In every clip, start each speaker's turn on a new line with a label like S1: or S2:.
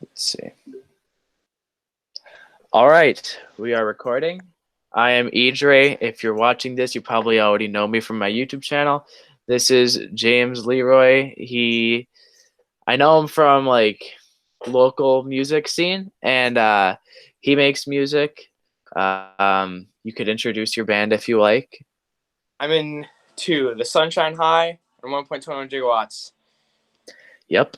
S1: Let's see. All right, we are recording. I am Edre. If you're watching this, you probably already know me from my YouTube channel. This is James LeRoy. I know him from like local music scene, and he makes music. You could introduce your band if you like.
S2: I'm in two, the Sunshine High and 1.21 gigawatts.
S1: Yep.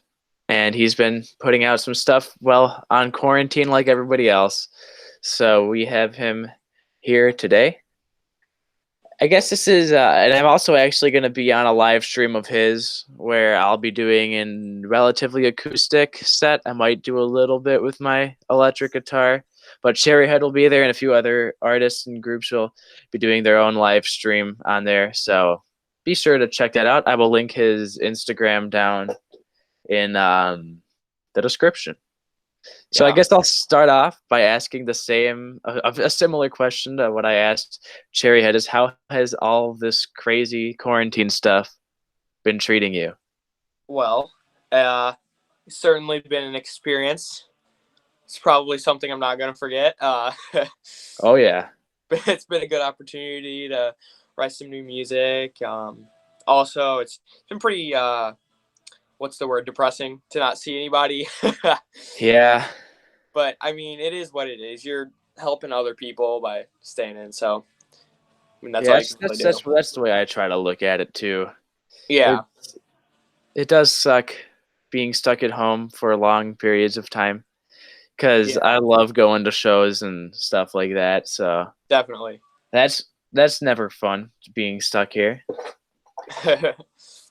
S1: And he's been putting out some stuff, well, on quarantine like everybody else. So we have him here today. I guess this is, and I'm also actually going to be on a live stream of his where I'll be doing a relatively acoustic set. I might do a little bit with my electric guitar, but Cherryhead will be there, and a few other artists and groups will be doing their own live stream on there. So be sure to check that out. I will link his Instagram down in the description. So I
S2: Yeah.
S1: guess I'll start off by asking a similar question to what I asked Cherryhead: is how has all this crazy quarantine stuff been treating you?
S2: Well, it's certainly been an experience. It's probably something I'm not going to forget.
S1: Oh yeah,
S2: But it's been a good opportunity to write some new music. Also, it's been pretty, what's the word, depressing to not see anybody.
S1: yeah,
S2: But, I mean, it is what it is. You're helping other people by staying in. So, I mean, that's
S1: yeah.
S2: all you
S1: That's
S2: can really
S1: that's
S2: do.
S1: that's that's the way I try to look at it too. It
S2: Yeah.
S1: it does suck being stuck at home for long periods of time because
S2: Yeah,
S1: I love going to shows and stuff like that. So
S2: definitely.
S1: that's that's never fun being stuck here.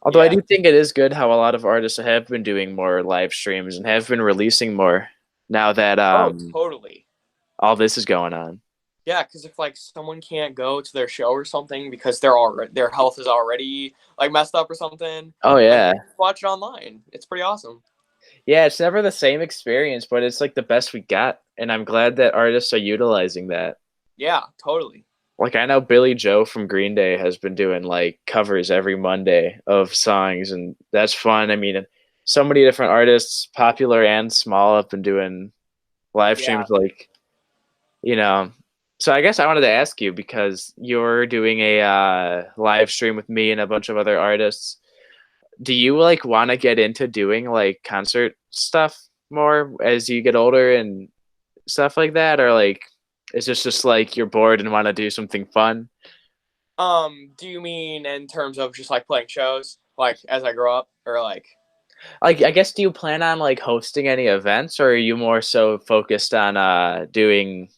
S1: Although I
S2: Yeah.
S1: do think it is good how a lot of artists have been doing more live streams and have been releasing more now that
S2: Oh, totally.
S1: all this is going on.
S2: Yeah, because if like someone can't go to their show or something because their health is already like messed up or something,
S1: Oh
S2: like
S1: yeah.
S2: they just watch it online. It's pretty awesome.
S1: Yeah, it's never the same experience, but it's like the best we got, and I'm glad that artists are utilizing that.
S2: Yeah, totally.
S1: Like I know Billy Joe from Green Day has been doing like covers every Monday of songs, and that's fun. I mean, so many different artists, popular and small, have been doing live
S2: Yeah.
S1: streams like, you know. So I guess I wanted to ask you because you're doing a live stream with me and a bunch of other artists. Do you like want to get into doing like concert stuff more as you get older and stuff like that, or like is this just like you're bored and want to do something fun?
S2: Do you mean in terms of just like playing shows, like as I grow up, or like?
S1: Like I guess do you plan on like hosting any events, or are you more so focused on doing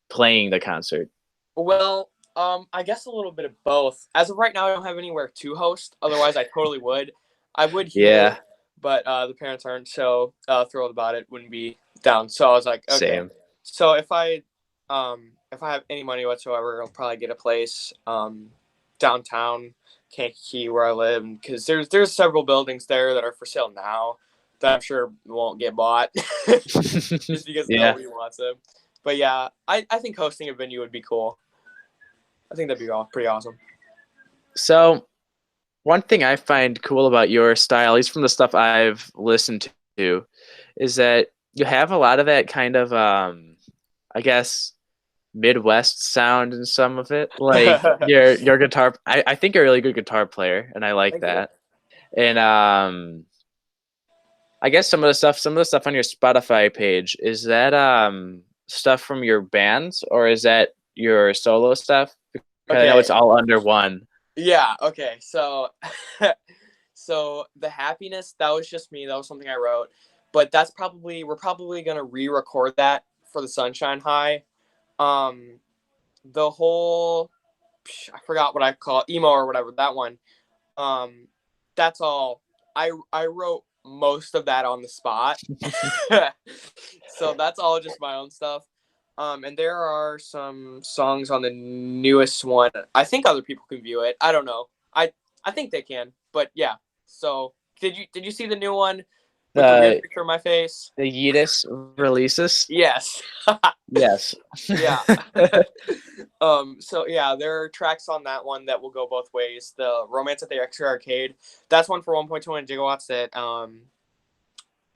S1: playing the concert?
S2: Well, I guess a little bit of both. As of right now, I don't have anywhere to host. Otherwise, I totally would. I would
S1: Yeah,
S2: here, but the parents aren't so thrilled about it. Wouldn't be down. So I was like, okay.
S1: same.
S2: So if I have any money whatsoever, I'll probably get a place downtown Kankakee where I live, because there's several buildings there that are for sale now that I'm sure won't get bought just because
S1: Yeah.
S2: nobody wants them. But yeah, I think hosting a venue would be cool. I think that'd be pretty awesome.
S1: So one thing I find cool about your style, at least from the stuff I've listened to, is that you have a lot of that kind of I guess Midwest sound in some of it. Like your guitar, I think you're a really good guitar player, and I like
S2: Thank you.
S1: that. And I guess some of the stuff on your Spotify page, is that stuff from your bands or is that your solo stuff? Because I know
S2: Okay.
S1: it's all under one.
S2: Yeah. Okay. So, so the happiness, that was just me. That was something I wrote. But we're probably gonna re-record that for the Sunshine High. Um, the whole, I forgot what I call it, emo or whatever, that one. Um, that's all. I wrote most of that on the spot. So that's all just my own stuff. And there are some songs on the newest one. I think other people can view it. I don't know. I think they can. But yeah. So did you see the new one with the weird
S1: The
S2: picture of my face?
S1: the Yeetus releases.
S2: Yes.
S1: Yes.
S2: Yeah. So yeah, there are tracks on that one that will go both ways. The Romance at the Extra Arcade, that's one for 1.21 gigawatts that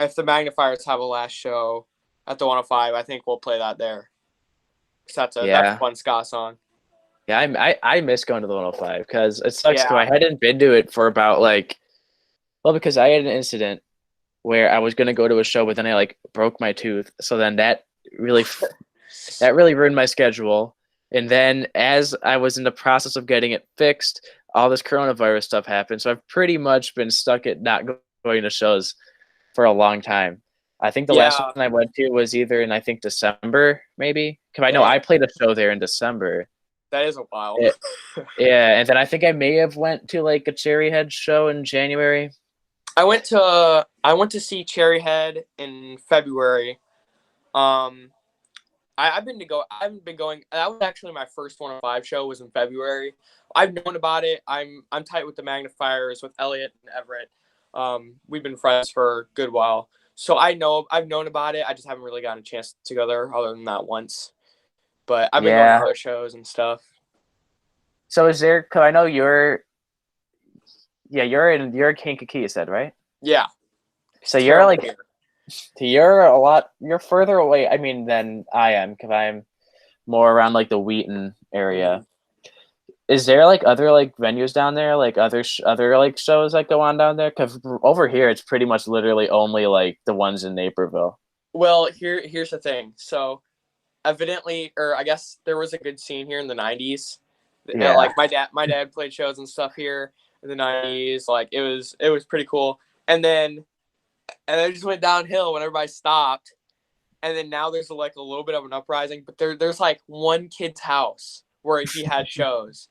S2: if the Magnifiers have a last show at the 105, I think we'll play that there. That's a fun ska song.
S1: Yeah, I miss going to the 105 because it sucks because
S2: Yeah.
S1: I hadn't been to it for about because I had an incident where I was gonna go to a show, but then I broke my tooth, so then really that really ruined my schedule. And then as I was in the process of getting it fixed, all this coronavirus stuff happened, so I've pretty much been stuck at not going to shows for a long time. I think the last
S2: Yeah.
S1: one I went to was either in I think December maybe because I know
S2: Dang,
S1: I played a show there in December.
S2: that is a while.
S1: Yeah, and then I think I may have went to a Cherry Head show in January.
S2: I went to see Cherry Head in February. I've been going. That was actually my first 105 show was in February. I've known about it. I'm tight with the Magnifiers with Elliot and Everett. We've been friends for a good while, so I've known about it. I just haven't really gotten a chance to go there other than that once. But I've been going to other shows and stuff.
S1: So is there? Cause I know you're in Kankakee, you said, right?
S2: Yeah.
S1: So you're you're further away. I mean, than I am because I'm more around the Wheaton area.
S2: Mm-hmm.
S1: Is there other venues down there, other shows that go on down there? Because over here it's pretty much literally only the ones in Naperville.
S2: Well, here's the thing. So, evidently, or I guess there was a good scene here in the 90s.
S1: Yeah.
S2: My dad played shows and stuff here in the 90s. It was pretty cool. And then it just went downhill when everybody stopped. And then now there's a little bit of an uprising, but there's one kid's house where he had shows.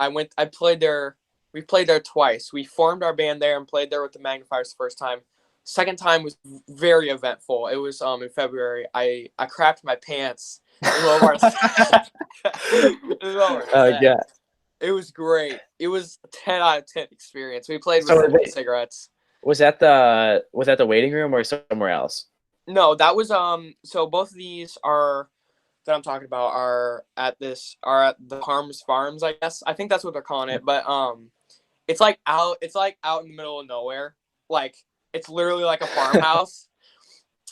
S2: I played there. We played there twice. We formed our band there and played there with the Magnifiers the first time. Second time was very eventful. It was in February. I crapped my pants in Lomar's.
S1: Yeah.
S2: It was great. It was a 10 out of 10 experience. We played with cigarettes.
S1: Was that the waiting room or somewhere else?
S2: No, that was so both of these are that I'm talking about are at the Harms Farms, I guess. I think that's what they're calling it. But it's out in the middle of nowhere. It's literally like a farmhouse.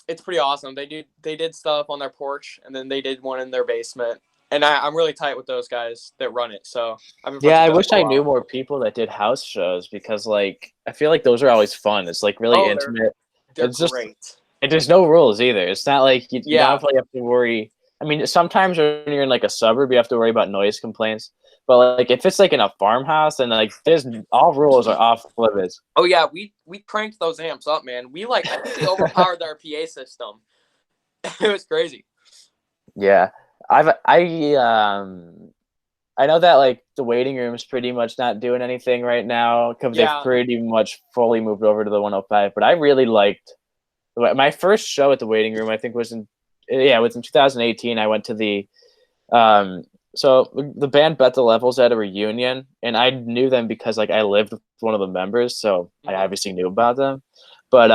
S2: It's pretty awesome. They did stuff on their porch and then they did one in their basement. And I'm really tight with those guys that run it. So I've been
S1: I wish I knew more people that did house shows because I feel like those are always fun. It's really intimate.
S2: They're great.
S1: And there's no rules either. It's not like you don't have to worry. I mean, sometimes when you're in a suburb, you have to worry about noise complaints. But if it's in a farmhouse and there's all rules are off limits.
S2: Oh yeah, we cranked those amps up, man. We I think we overpowered our PA system. It was crazy.
S1: Yeah. I know that the waiting room is pretty much not doing anything right now because they've pretty much fully moved over to the 105. But I really liked my first show at the waiting room. I think was in 2018. I went to the so the band Bet the Levels at a reunion, and I knew them because I lived with one of the members, so I obviously knew about them. But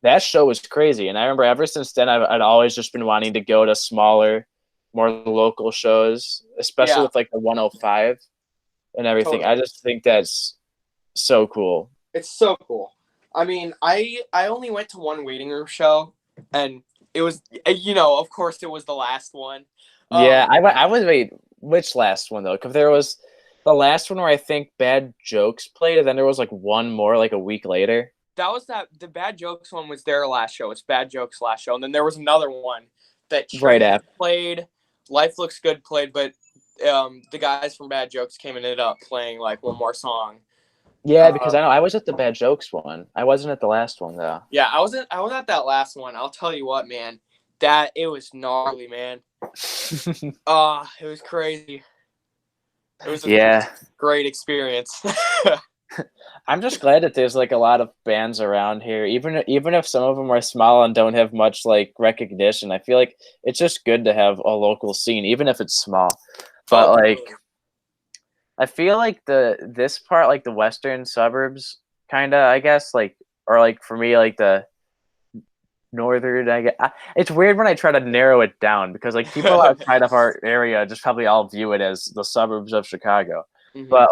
S1: that show was crazy, and I remember ever since then I'd always just been wanting to go to smaller, more local shows, especially with the 105 and everything. Totally. I just think that's so cool.
S2: It's so cool. I mean, I only went to one waiting room show, and it was of course it was the last one.
S1: Yeah, I was which last one though? Because there was the last one where I think Bad Jokes played, and then there was one more a week later.
S2: That was the Bad Jokes one was their last show. It's Bad Jokes' last show, and then there was another one that
S1: right after
S2: played. Life Looks Good played, but the guys from Bad Jokes came and ended up playing one more song.
S1: Yeah, because I know I was at the Bad Jokes one. I wasn't at the last one though.
S2: Yeah, I was at that last one. I'll tell you what, man. It was gnarly, man. It was crazy. It was a great experience.
S1: I'm just glad that there's a lot of bands around here, even if some of them are small and don't have much recognition. I feel like it's just good to have a local scene, even if it's small. But I feel like this part, the western suburbs, kind of, I guess, or for me, the northern. It's weird when I try to narrow it down because people outside of our area just probably all view it as the suburbs of Chicago, but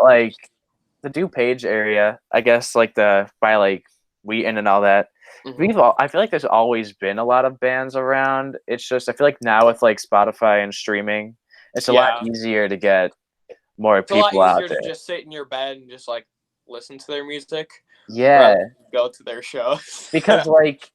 S1: the DuPage area, I guess, by Wheaton and all that,
S2: Mhm.
S1: I feel like there's always been a lot of bands around. It's just I feel like now with like Spotify and streaming, it's a lot
S2: Yeah.
S1: easier to get more
S2: It's a lot
S1: people out
S2: easier to
S1: there.
S2: just sit in your bed and just like listen to their music rather
S1: Yeah,
S2: than go to their shows.
S1: because like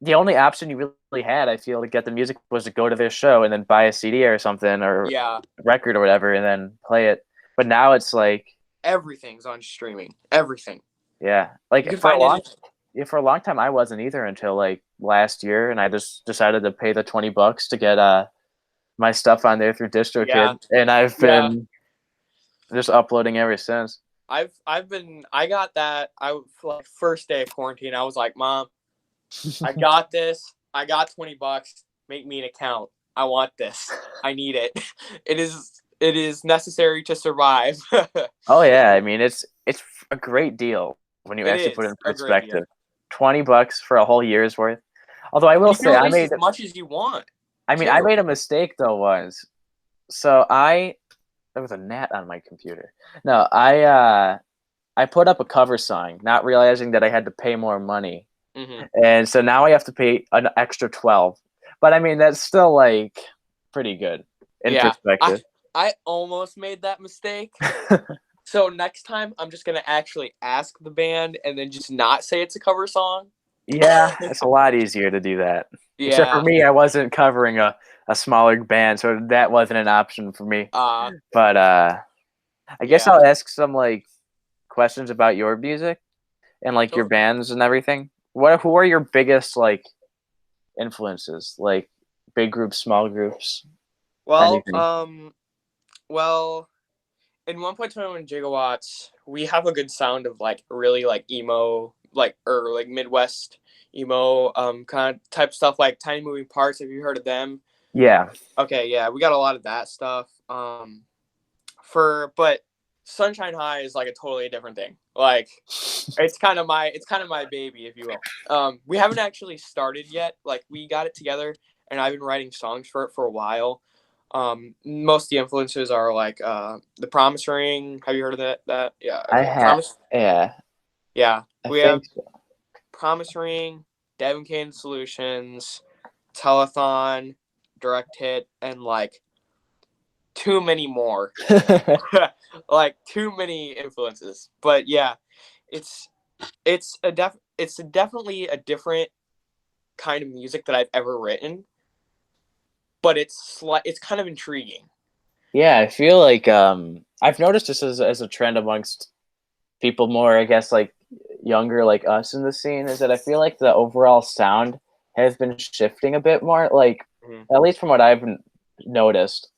S1: the only option you really had, I feel, to get the music was to go to their show and then buy a CD or something or
S2: Yeah.
S1: record or whatever and then play it. But now it's like,
S2: Everything's on streaming. Everything.
S1: yeah,
S2: You can
S1: for a
S2: find
S1: long
S2: anything.
S1: yeah, for a long time I wasn't either until like last year, and I just decided to pay the $20 to get my stuff on there through
S2: Yeah.
S1: DistroKid, and I've
S2: Yeah.
S1: been just uploading ever since.
S2: I got that. Like first day of quarantine, I was like, Mom, I got this. I got $20. Make me an account. I want this. I need it. It is necessary to survive.
S1: Oh yeah, I mean it's a great deal when you
S2: It
S1: actually put it
S2: is
S1: in
S2: a great deal.
S1: perspective. $20 for a whole year's worth. Although I will
S2: You can
S1: say
S2: release as much as you want
S1: I
S2: too.
S1: made a mistake though once. So I there was a gnat on my computer. No, I put up a cover song, not realizing that I had to pay more money.
S2: Hmm.
S1: And so now I have to pay an extra 12. But I mean that's still like pretty good in
S2: Yeah, I
S1: perspective.
S2: I almost made that mistake. So next time, I'm just gonna actually ask the band and then just not say it's a cover song.
S1: Yeah, it's a lot easier to do that. Except for
S2: Yeah.
S1: me, I wasn't covering a smaller band, so that wasn't an option for me.
S2: Uh.
S1: But I guess
S2: Yeah.
S1: I'll ask some like questions about your music and like your
S2: Sure.
S1: bands and everything. Who are your biggest like influences? Like big groups, small groups,
S2: Well,
S1: anything?
S2: well, in 1.21 gigawatts, we have a good sound of like really like emo, like or like Midwest emo, kind of type stuff like Tiny Moving Parts. Have you heard of them?
S1: Yeah.
S2: Okay, yeah, we got a lot of that stuff. But Sunshine High is like a totally different thing. Like it's kind of my baby, if you will. We haven't actually started yet. Like we got it together, and I've been writing songs for it for a while. Most of the influences are like the Promise Ring. Have you heard of that? Yeah.
S1: I
S2: Okay.
S1: had yeah,
S2: Yeah,
S1: I
S2: we have
S1: think so.
S2: Promise Ring, Devin Kane Solutions, Telethon, Direct Hit, and like too many more. Like too many influences. But yeah, it's it's definitely a different kind of music that I've ever written, but it's kind of intriguing.
S1: Yeah, I feel like I've noticed this as a trend amongst people more, I guess, like younger like us in the scene, is that I feel like the overall sound has been shifting a bit more. Like
S2: Mhm.
S1: at least from what I've noticed,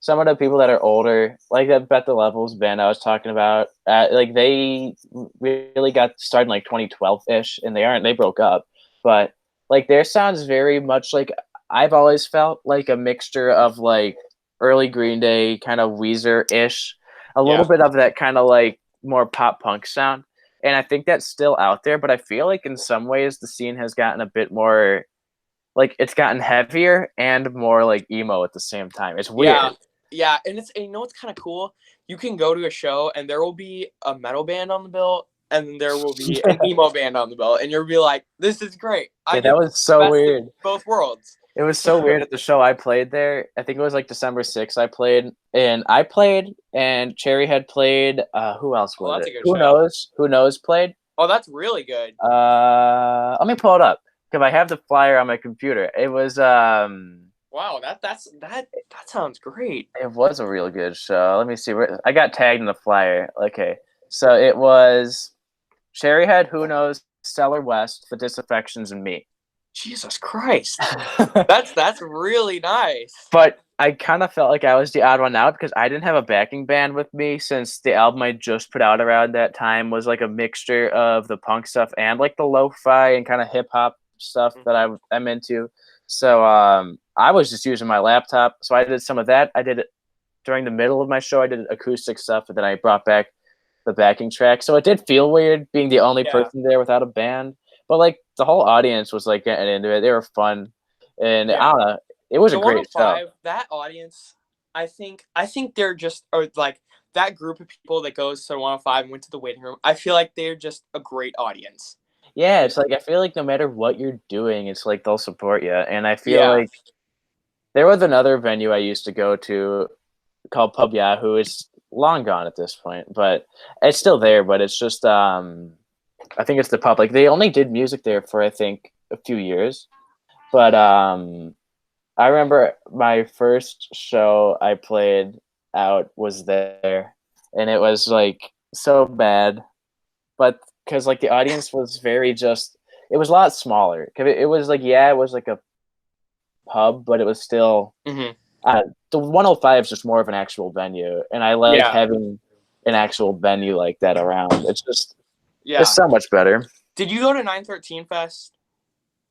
S1: some of the people that are older, like that Bet the Levels band I was talking about, like they really got started in like 2012 ish, and they broke up, but like their sounds very much like I've always felt like a mixture of like early Green Day, kind of Weezer ish, a little
S2: Yeah.
S1: bit of that kind of like more pop punk sound. And I think that's still out there, but I feel like in some ways the scene has gotten a bit more like it's gotten heavier and more like emo at the same time. It's
S2: Yeah.
S1: weird.
S2: Yeah, and you know what's kind of cool? You can go to a show and there will be a metal band on the bill and then there will be an emo band on the bill and you'll be like, "This is great. I
S1: Yeah, that
S2: get
S1: was
S2: the
S1: so
S2: best of
S1: weird.
S2: both worlds."
S1: It was so weird at the show I played there. I think it was like December 6th I played, and I played and Cherry had played. Who else
S2: Oh,
S1: was
S2: that's
S1: it?
S2: a good
S1: Who
S2: show.
S1: knows? Who knows played?
S2: Oh, that's really good.
S1: Let me pull it up because I have the flyer on my computer.
S2: Wow, that sounds great.
S1: It was a real good show. Let me see where I got tagged in the flyer. Okay. So it was Cherryhead, Who Knows, Stellar West, The Disaffections, and me.
S2: Jesus Christ. That's really nice.
S1: But I kind of felt like I was the odd one out because I didn't have a backing band with me since the album I just put out around that time was like a mixture of the punk stuff and like the lo-fi and kind of hip hop stuff that I'm into. So I was just using my laptop. So I did some of that. I did it during the middle of my show. I did acoustic stuff, and then I brought back the backing track. So it did feel weird being the only
S2: Yeah.
S1: person there without a band. But like the whole audience was like getting into it. They were fun. And I
S2: Yeah.
S1: don't know. It was a
S2: The
S1: great show.
S2: 105, that audience, I think they're just or like that group of people that goes to 105 and went to the waiting room. I feel like they're just a great audience.
S1: Yeah, it's like I feel like no matter what you're doing, it's like they'll support you. And I feel
S2: Yeah.
S1: like there was another venue I used to go to called Pub Yahoo. It's long gone at this point, but it's still there. But it's just I think it's the pub. Like they only did music there for I think a few years, but I remember my first show I played out was there, and it was like so bad, but because like the audience was very just, it was a lot smaller. 'Cause it was like it was like a pub, but it was still
S2: Hmm.
S1: the 105 is just more of an actual venue, and I like
S2: Yeah.
S1: having an actual venue like that around. It's
S2: Yeah.
S1: so much better.
S2: Did you go to 913 Fest?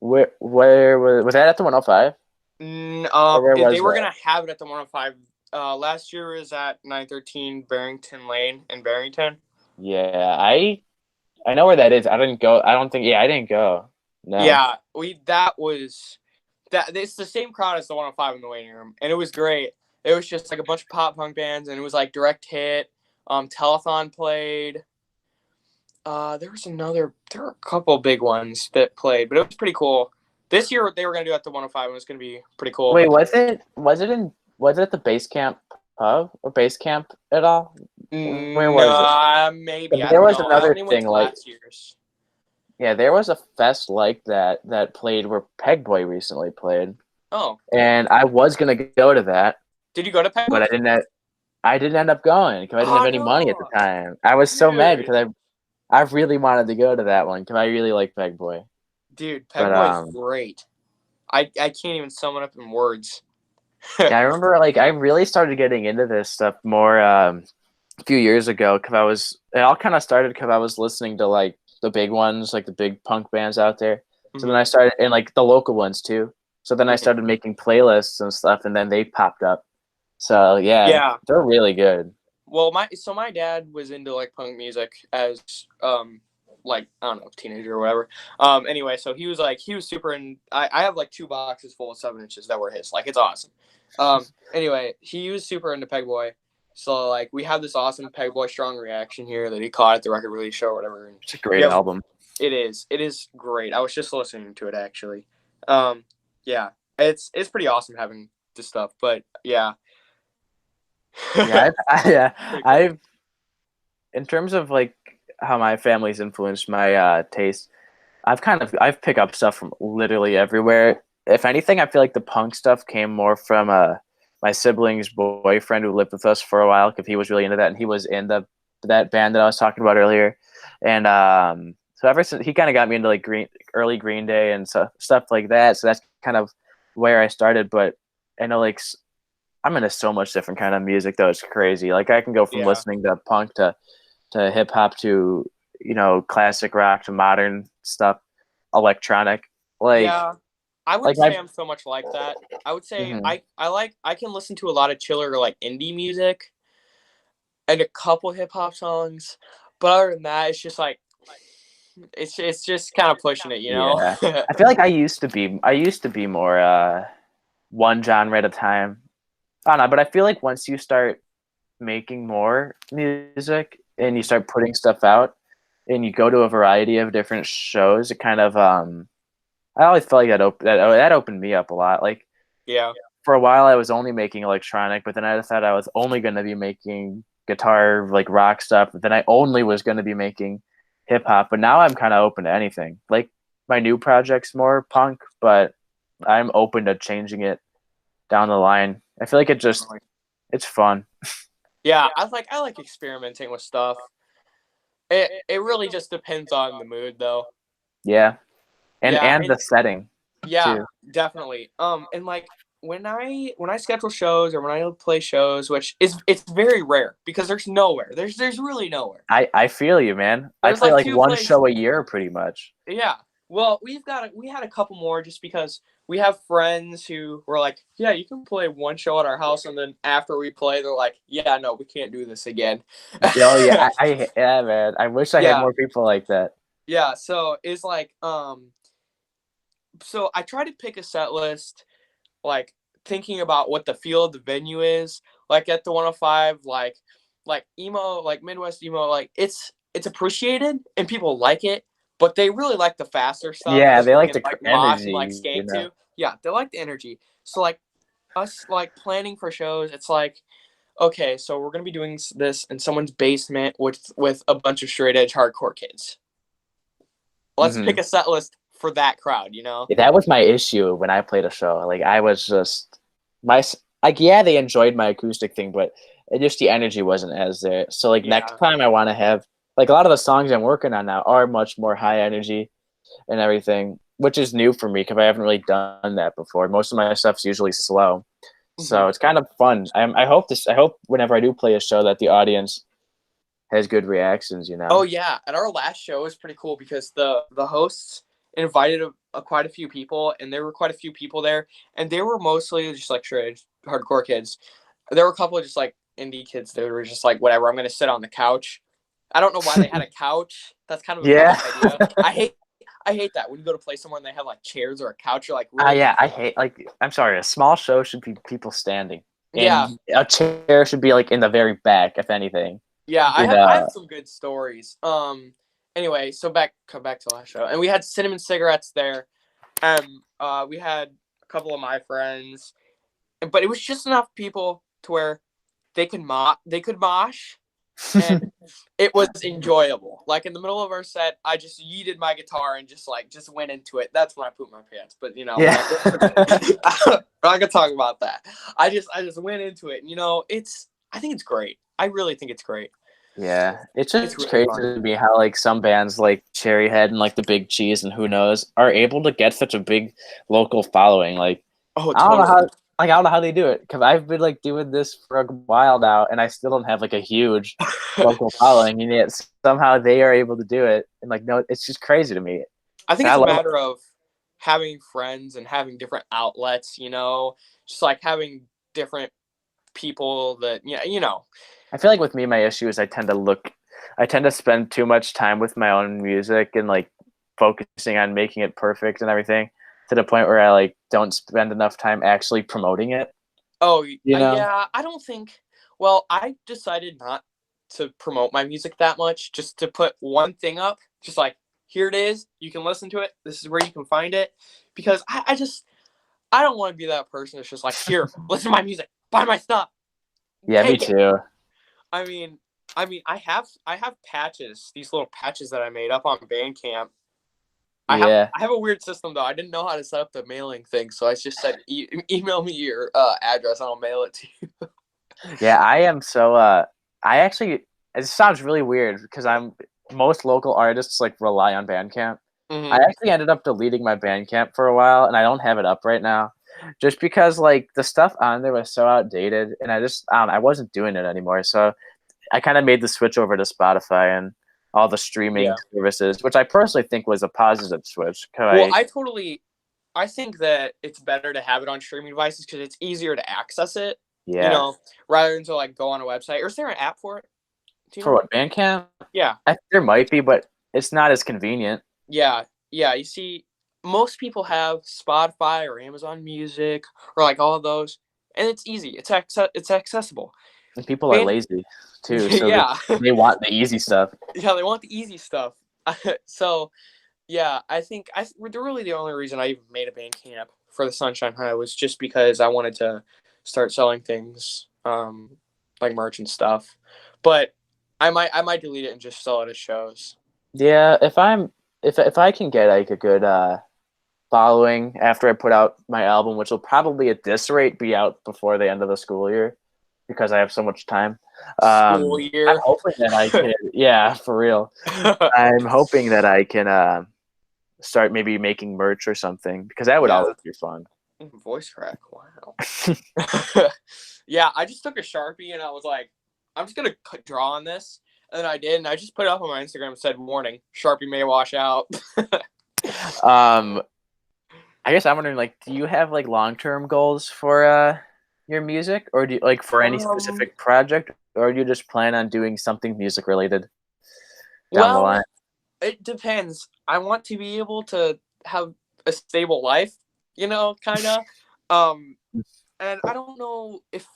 S1: Where was that at the 105? Or where
S2: They
S1: was
S2: were
S1: that?
S2: gonna have it at the 105. Last year was at 913 Barrington Lane in Barrington.
S1: Yeah, I know where that is. I didn't go. I don't think. Yeah, I didn't go. No.
S2: Yeah, that was that. It's the same crowd as the 105 in the waiting room, and it was great. It was just like a bunch of pop punk bands, and it was like Direct Hit. Telethon played. There were a couple big ones that played, but it was pretty cool. This year they were gonna do it at the 105, and it was gonna be pretty cool.
S1: Wait, was it at the base camp pub or base camp at all? Where was it?
S2: No, maybe I
S1: There
S2: don't
S1: was
S2: know. I
S1: another
S2: only went
S1: thing
S2: to
S1: like,
S2: last year's.
S1: yeah, there was a fest like that played where Pegboy recently played,
S2: Oh,
S1: and I was gonna go to that,
S2: did you go to
S1: but
S2: Pegboy?
S1: I didn't end up going because I didn't have
S2: Oh
S1: any money at the
S2: no,
S1: time. I was so mad
S2: dude.
S1: because I really wanted to go to that one because I really like Pegboy.
S2: Dude,
S1: But
S2: Pegboy is great. I can't even sum it up in words.
S1: yeah, I remember like I really started getting into this stuff more a few years ago because it all kind of started because I was listening to like the big ones, like the big punk bands out there. So then
S2: Hmm.
S1: I started, and like the local ones too. So then I
S2: Hmm.
S1: started making playlists and stuff, and then they popped up. So yeah,
S2: Yeah.
S1: they're really good.
S2: Well, my dad was into like punk music as like I don't know, teenager or whatever. Anyway, so he was super in. I have like two boxes full of 7 inches that were his. Like it's awesome. Anyway, he was super into Pegboy. So like we have this awesome Pegboy Strong Reaction here that he caught at the record release show or whatever. And
S1: It's a great
S2: we have
S1: album.
S2: it is great. I was just listening to it actually. Yeah, it's pretty awesome having this stuff. But yeah.
S1: Yeah, yeah,
S2: Pretty cool.
S1: I've in terms of like how my family's influenced my taste. I've picked up stuff from literally everywhere. If anything, I feel like the punk stuff came more from my sibling's boyfriend who lived with us for a while because he was really into that and he was in that band that I was talking about earlier. And so ever since he kind of got me into like early Green Day and stuff like that. So that's kind of where I started. But I know like I'm into so much different kind of music though. It's crazy. Like I can go from
S2: Yeah.
S1: listening to punk to hip hop to classic rock to modern stuff, electronic. Like
S2: Yeah. I wouldn't
S1: my
S2: say I'm so much like that. I would say
S1: mhm.
S2: I can listen to a lot of chiller like indie music and a couple hip hop songs, but other than that, it's just like it's just kind of pushing it, you know.
S1: Yeah. I feel like I used to be more one genre at a time. I don't know, but I feel like once you start making more music and you start putting stuff out and you go to a variety of different shows, it kind of I always felt like that opened me up a lot. Like
S2: Yeah.
S1: for a while I was only making electronic, but then I decided I was only going to be making guitar, like rock stuff. But then I only was going to be making hip hop. But now I'm kind of open to anything. Like my new project's more punk, but I'm open to changing it down the line. I feel like it's fun.
S2: Yeah, I like experimenting with stuff. It really just depends on the mood though.
S1: Yeah, and
S2: Yeah,
S1: the setting
S2: yeah,
S1: too.
S2: definitely. And like when I schedule shows or when I play shows, which is it's very rare because there's nowhere. There's really nowhere.
S1: I feel you, man. I
S2: There's
S1: play
S2: like
S1: like
S2: two
S1: one
S2: places.
S1: show a year, pretty much.
S2: Yeah. Well, we had a couple more just because we have friends who were like, yeah, you can play one show at our house, and then after we play, they're like, yeah, no, we can't do this again.
S1: Oh yeah, yeah, man. I wish I had
S2: Yeah,
S1: more people like that.
S2: yeah. So it's like, so I try to pick a set list, like thinking about what the feel of the venue is. Like at the 105, like emo, like Midwest emo, like it's appreciated and people like it, but they really like the faster stuff
S1: Yeah,
S2: because
S1: they
S2: we
S1: like
S2: can
S1: the
S2: like mosh and like
S1: energy, you
S2: skate
S1: know.
S2: to. Yeah, they like the energy. So like us like planning for shows, it's like, okay, so we're gonna be doing this in someone's basement with a bunch of straight edge hardcore kids. Let's
S1: Hmm.
S2: pick a set list for that crowd, you know?
S1: That was my issue when I played a show. Like I was just my like yeah, they enjoyed my acoustic thing, but it just the energy wasn't as there. So like next
S2: Yeah.
S1: time I want to have like a lot of the songs I'm working on now are much more high energy and everything, which is new for me because I haven't really done that before. Most of my stuff's usually slow,
S2: Hmm.
S1: so it's kind of fun. I hope this. I hope whenever I do play a show that the audience has good reactions. You
S2: Oh
S1: know.
S2: yeah, at our last show was pretty cool because the hosts invited quite a few people, and there were quite a few people there, and they were mostly just like straight edge hardcore kids. There were a couple of just like indie kids that were just like, whatever, I'm gonna sit on the couch. I don't know why they had a couch. That's kind of a
S1: Yeah.
S2: bad idea. I hate that when you go to play somewhere and they have like chairs or a couch. You're like, really?
S1: Yeah, I hate like I'm sorry, a small show should be people standing.
S2: Yeah,
S1: And a chair should be like in the very back, if anything.
S2: yeah. I
S1: You
S2: have I
S1: know.
S2: have some good stories. Anyway, so come back to last show, and we had cinnamon cigarettes there. We had a couple of my friends, but it was just enough people to where they could mosh, and it was enjoyable. Like in the middle of our set, I just yeeted my guitar and just went into it. That's when I pooped my pants. But we're
S1: Yeah.
S2: not we're not gonna talk about that. I just went into it, and I think it's great. I really think it's great.
S1: Yeah. It's
S2: It's
S1: just
S2: really
S1: crazy
S2: fun.
S1: to me how like some bands like Cherry Head and like the Big Cheese and who knows are able to get such a big local following. Like
S2: Oh,
S1: I don't know
S2: totally.
S1: how I don't know how they do it because I've been like doing this for a while now and I still don't have like a huge local following and yet somehow they are able to do it and like no, it's just crazy to me.
S2: I think
S1: And I
S2: it's a
S1: love
S2: matter of having friends and having different outlets, just like having different people that,
S1: I feel like with me, my issue is I tend to spend too much time with my own music and like focusing on making it perfect and everything to the point where I like don't spend enough time actually promoting it.
S2: Oh,
S1: You know?
S2: yeah, I don't think, well, I decided not to promote my music that much, just to put one thing up, just like, here it is, you can listen to it, this is where you can find it, because I don't want to be that person that's just like, here, listen to my music, buy my stuff,
S1: Yeah, me
S2: take it.
S1: too.
S2: I mean, I have patches, these little patches that I made up on Bandcamp. I have
S1: Yeah,
S2: I have a weird system though. I didn't know how to set up the mailing thing, so I just said email me your address and I'll mail it to you.
S1: yeah. I am so. I actually. It sounds really weird because I'm most local artists like rely on Bandcamp. I
S2: Hmm.
S1: actually ended up deleting my Bandcamp for a while, and I don't have it up right now, just because like the stuff on there was so outdated, and I wasn't doing it anymore. So I kind of made the switch over to Spotify and all the streaming
S2: Yeah.
S1: services, which I personally think was a positive switch. Cause
S2: Well, I think that it's better to have it on streaming devices because it's easier to access it, you
S1: yeah,
S2: know, rather than to like go on a website. Or is there an app for it? Do you
S1: for
S2: know?
S1: what Bandcamp,
S2: Yeah.
S1: there might be, but it's not as convenient.
S2: Yeah. Yeah. You see, most people have Spotify or Amazon Music or like all of those, and it's easy. It's accessible.
S1: And people are
S2: Band,
S1: lazy too, so
S2: yeah.
S1: they want the easy stuff.
S2: Yeah, they want the easy stuff. So yeah, I think really the only reason I even made a band camp for the Sunshine High was just because I wanted to start selling things, like merch and stuff. But I might delete it and just sell it at shows.
S1: Yeah, if I can get like a good following after I put out my album, which will probably at this rate be out before the end of the school year because I have so much time.
S2: School
S1: I'm
S2: year.
S1: hoping that I can, yeah, for real. I'm hoping that I can start maybe making merch or something because that would
S2: Yeah.
S1: always be fun.
S2: Voice crack. Wow. Yeah, I just took a Sharpie and I was like, I'm just gonna draw on this. And then I did, and I just put it up on my Instagram and said, "Warning: Sharpie may wash out."
S1: Um, I guess I'm wondering, like, do you have like long-term goals for your music, or do you like for any
S2: um,
S1: specific project, or do you just plan on doing something music related down the line?
S2: well, it depends. I want to be able to have a stable life, kind of. Um, and I don't know if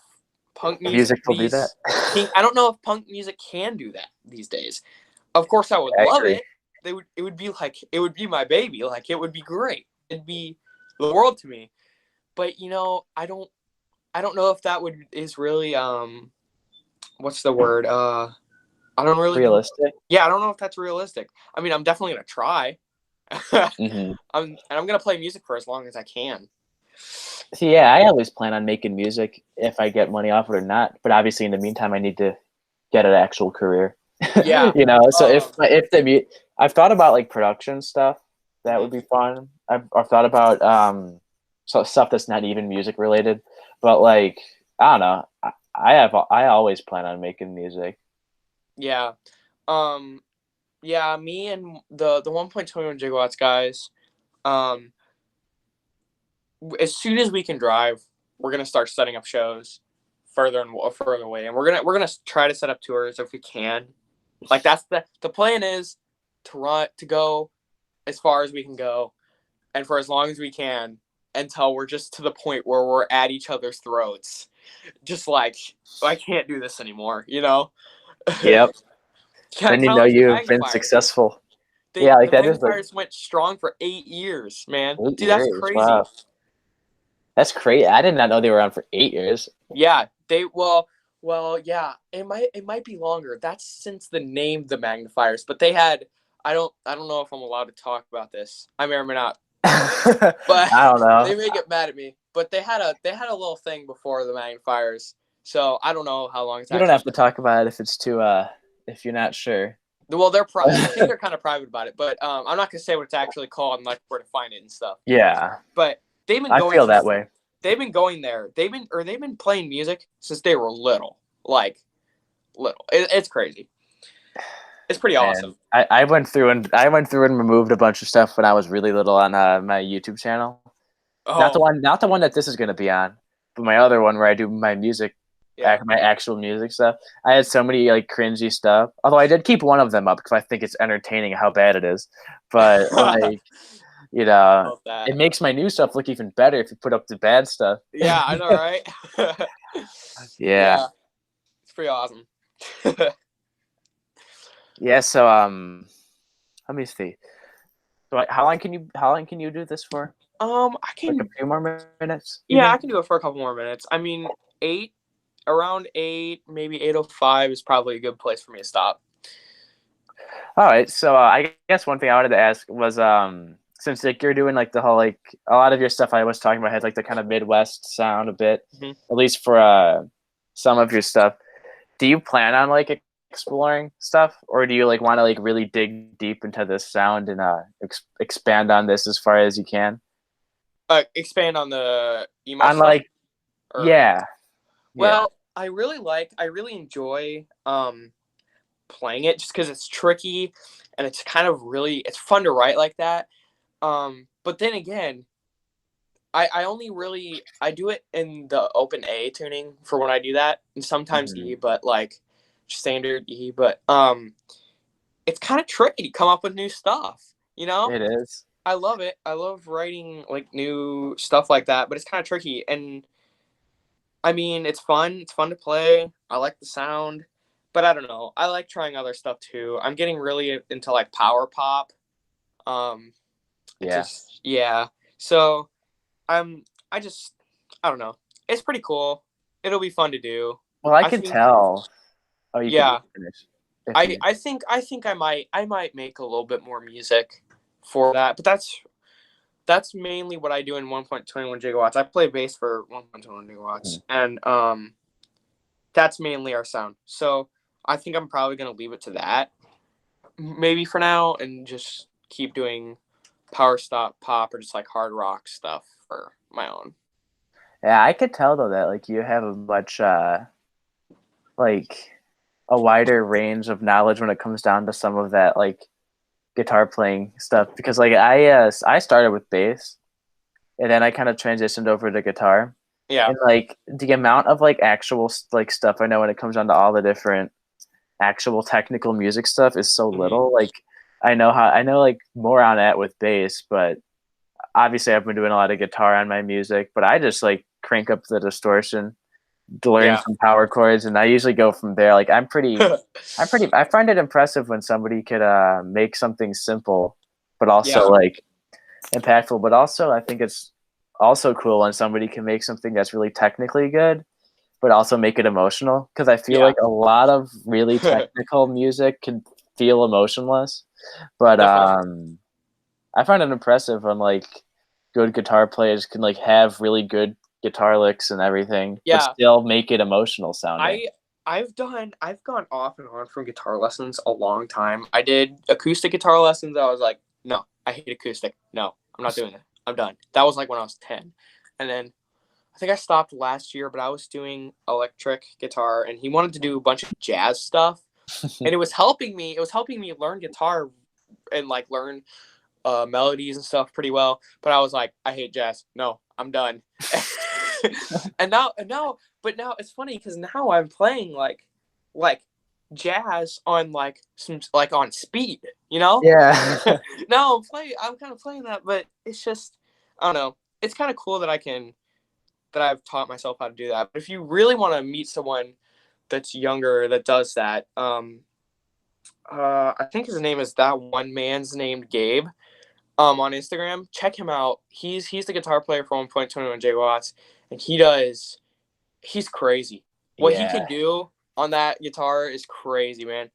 S2: punk music
S1: Music will do that.
S2: I don't know if punk music can do that these days. Of course, I would
S1: I
S2: love
S1: agree.
S2: it. it would be like it would be my baby. Like it would be great. It'd be the world to me. But I don't know if that is really what's the word? I don't really know.
S1: Realistic.
S2: Yeah, I don't know if that's realistic. I mean, I'm definitely gonna try.
S1: Mm-hmm.
S2: I'm gonna play music for as long as I can.
S1: So yeah, I always plan on making music if I get money off it or not. But obviously, in the meantime, I need to get an actual career.
S2: Yeah.
S1: So I've thought about like production stuff. That would
S2: Mhm.
S1: be fun. I've thought about so stuff that's not even music related, but like I don't know. I always plan on making music.
S2: Yeah. Um. Yeah. Me and the 1.21 gigawatts guys. Um. As soon as we can drive, we're gonna start setting up shows further away, and we're gonna try to set up tours if we can. Like that's the plan is to go as far as we can go, and for as long as we can until we're just to the point where we're at each other's throats. Just like I can't do this anymore, you know.
S1: Yep.
S2: Kind
S1: Then you
S2: of
S1: know
S2: like the
S1: you've been
S2: magnifiers.
S1: successful. Yeah, like
S2: The
S1: that is like
S2: magnifiers went strong for 8 years, man.
S1: 8
S2: Dude, that's
S1: years. Wow,
S2: crazy.
S1: that's crazy. I did not know they were on for 8 years.
S2: Yeah, yeah. It might be longer. That's since the name the magnifiers, but they had. I don't know if I'm allowed to talk about this. I may or may not,
S1: I
S2: but
S1: don't know.
S2: they may get mad at me. But they had a little thing before the magnifiers, so I don't know how long it's
S1: You don't
S2: actually
S1: have to
S2: been.
S1: talk about it if it's too if you're not sure.
S2: Well, I think they're kind of private about it, but I'm not gonna say what it's actually called and like where to find it and stuff.
S1: Yeah,
S2: But they've been
S1: I
S2: going
S1: feel that
S2: since
S1: way.
S2: they've been going there. They've been playing music since they were little, like little. It's crazy. It's pretty
S1: Man,
S2: awesome.
S1: I went through and removed a bunch of stuff when I was really little on my YouTube channel.
S2: Oh
S1: Not the one that this is gonna be on, but my other one where I do my music,
S2: yeah.
S1: my actual music stuff. I had so many like cringy stuff. Although I did keep one of them up because I think it's entertaining how bad it is. But like
S2: Love
S1: it
S2: that.
S1: makes my new stuff look even better if you put up the bad stuff.
S2: Yeah, I know, right?
S1: Yeah,
S2: Yeah, it's pretty awesome.
S1: yeah. So let me see. So how long can you do this for?
S2: I
S1: Like a
S2: can.
S1: few more minutes,
S2: Yeah,
S1: even.
S2: I can do it for a couple more minutes. I mean, around 8, maybe 8:05 is probably a good place for me to stop.
S1: All right. So I guess one thing I wanted to ask was since like you're doing like the whole like a lot of your stuff I was talking about had like the kind of Midwest sound a bit,
S2: Mhm.
S1: at least for some of your stuff. Do you plan on like exploring stuff, or do you like want to like really dig deep into this sound and expand on this as far as you can?
S2: Expand on the emo
S1: On
S2: stuff,
S1: like
S2: or
S1: yeah, yeah.
S2: well, I really enjoy playing it just because it's tricky and it's kind of really it's fun to write like that. But then again, I only really I do it in the open A tuning for when I do that, and sometimes
S1: Hmm.
S2: E, but like standard E. But it's kind of tricky to come up with new stuff. You know,
S1: It is.
S2: I love it. I love writing like new stuff like that, but it's kind of tricky. And I mean, it's fun. It's fun to play. I like the sound, but I don't know. I like trying other stuff too. I'm getting really into like power pop. Um,
S1: Yeah.
S2: just yeah. So I'm I just I don't know. It's pretty cool. It'll be fun to do.
S1: Well, I
S2: I
S1: could
S2: think
S1: tell. Oh, you could
S2: yeah.
S1: finish if you.
S2: I think I might make a little bit more music for that, but that's mainly what I do in 1.21 gigawatts. I play bass for 1.21 gigawatts,
S1: Mhm.
S2: and that's mainly our sound. So I think I'm probably gonna leave it to that, maybe for now, and just keep doing power stop pop or just like hard rock stuff for my own.
S1: Yeah, I could tell though that like you have a much like a wider range of knowledge when it comes down to some of that like guitar playing stuff because like I started with bass and then I kind of transitioned over to guitar
S2: Yeah.
S1: and like the amount of like actual like stuff I know when it comes down to all the different actual technical music stuff is so
S2: Hmm.
S1: little like I know like more on that with bass but obviously I've been doing a lot of guitar on my music but I just like crank up the distortion to learn
S2: Yeah.
S1: some power chords, and I usually go from there. Like I find it impressive when somebody could make something simple, but also
S2: Yeah.
S1: like impactful. But also, I think it's also cool when somebody can make something that's really technically good, but also make it emotional. Because I feel
S2: Yeah.
S1: like a lot of really technical music can feel emotionless, but
S2: Definitely.
S1: I find it impressive when like good guitar players can like have really good guitar licks and everything, but
S2: Yeah.
S1: still make it emotional sounding.
S2: I I've gone off and on from guitar lessons a long time. I did acoustic guitar lessons. I was like, no, I hate acoustic. No, I'm not doing it. I'm done. That was like when I was 10. And then I think I stopped last year, but I was doing electric guitar and he wanted to do a bunch of jazz stuff. And it was helping me. It was helping me learn guitar and like learn melodies and stuff pretty well. But I was like, I hate jazz. No, I'm done. But now it's funny because now I'm playing like jazz on like some like on speed, you know?
S1: Yeah.
S2: Now I'm kind of playing that, but it's just I don't know. It's kind of cool that I've taught myself how to do that. But if you really want to meet someone that's younger that does that, I think his name is that one man's named Gabe. On Instagram, check him out. He's the guitar player for 1.21 Gigawatts, and he's crazy. What he
S1: Yeah.
S2: can do on that guitar is crazy, man.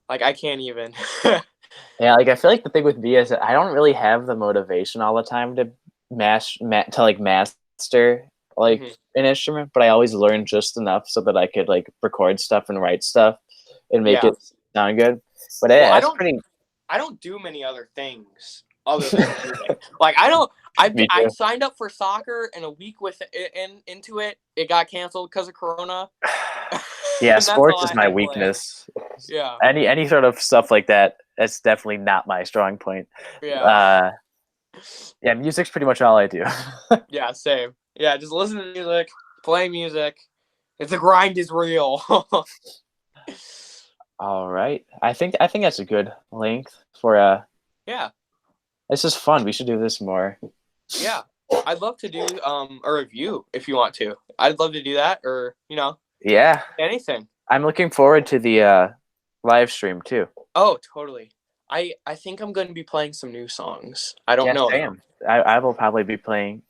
S2: Like I can't even.
S1: Yeah, like I feel like the thing with me is that I don't really have the motivation all the time to master like
S2: Mhm.
S1: an instrument, but I always learn just enough so that I could like record stuff and write stuff and make
S2: Yeah.
S1: it sound good. But
S2: Well,
S1: yeah, that's pretty.
S2: I don't do many other things other than music. Like I don't.
S1: Me
S2: I
S1: too.
S2: signed up for soccer, and a week with into it, it got canceled because of Corona,
S1: Yeah,
S2: and that's all
S1: sports
S2: I
S1: is my
S2: had planned.
S1: weakness.
S2: Yeah.
S1: Any sort of stuff like that, that's definitely not my strong point.
S2: Yeah.
S1: Uh, yeah, music's pretty much all I do.
S2: Yeah. Same. Yeah. Just listen to music, play music. If the grind is real.
S1: All right, I think that's a good length for
S2: Yeah.
S1: this is fun. We should do this more.
S2: Yeah. I'd love to do a review if you want to. I'd love to do that, or
S1: Yeah,
S2: anything.
S1: I'm looking forward to the live stream too.
S2: Oh, totally. I think I'm going to be playing some new songs. I don't
S1: Yeah,
S2: know though.
S1: same. I will probably be playing.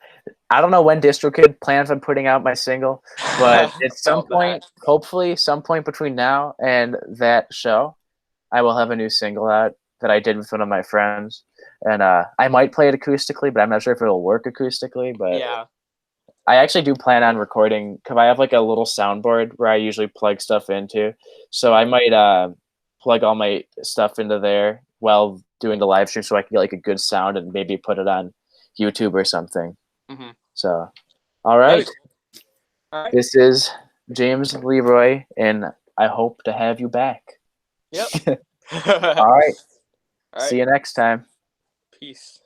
S1: I don't know when DistroKid plans on putting out my single, but at some
S2: About that.
S1: point, hopefully, some point between now and that show, I will have a new single out that I did with one of my friends, and I might play it acoustically, but I'm not sure if it'll work acoustically. But
S2: Yeah.
S1: I actually do plan on recording because I have like a little soundboard where I usually plug stuff into, so I
S2: Mhm.
S1: might plug all my stuff into there while doing the live stream, so I can get like a good sound and maybe put it on YouTube or something.
S2: Mhm.
S1: So, all
S2: That'd
S1: right,
S2: be cool. All right.
S1: this is James LeRoy, and I hope to have you back.
S2: Yep.
S1: All right,
S2: All
S1: see
S2: right.
S1: you next time.
S2: Peace.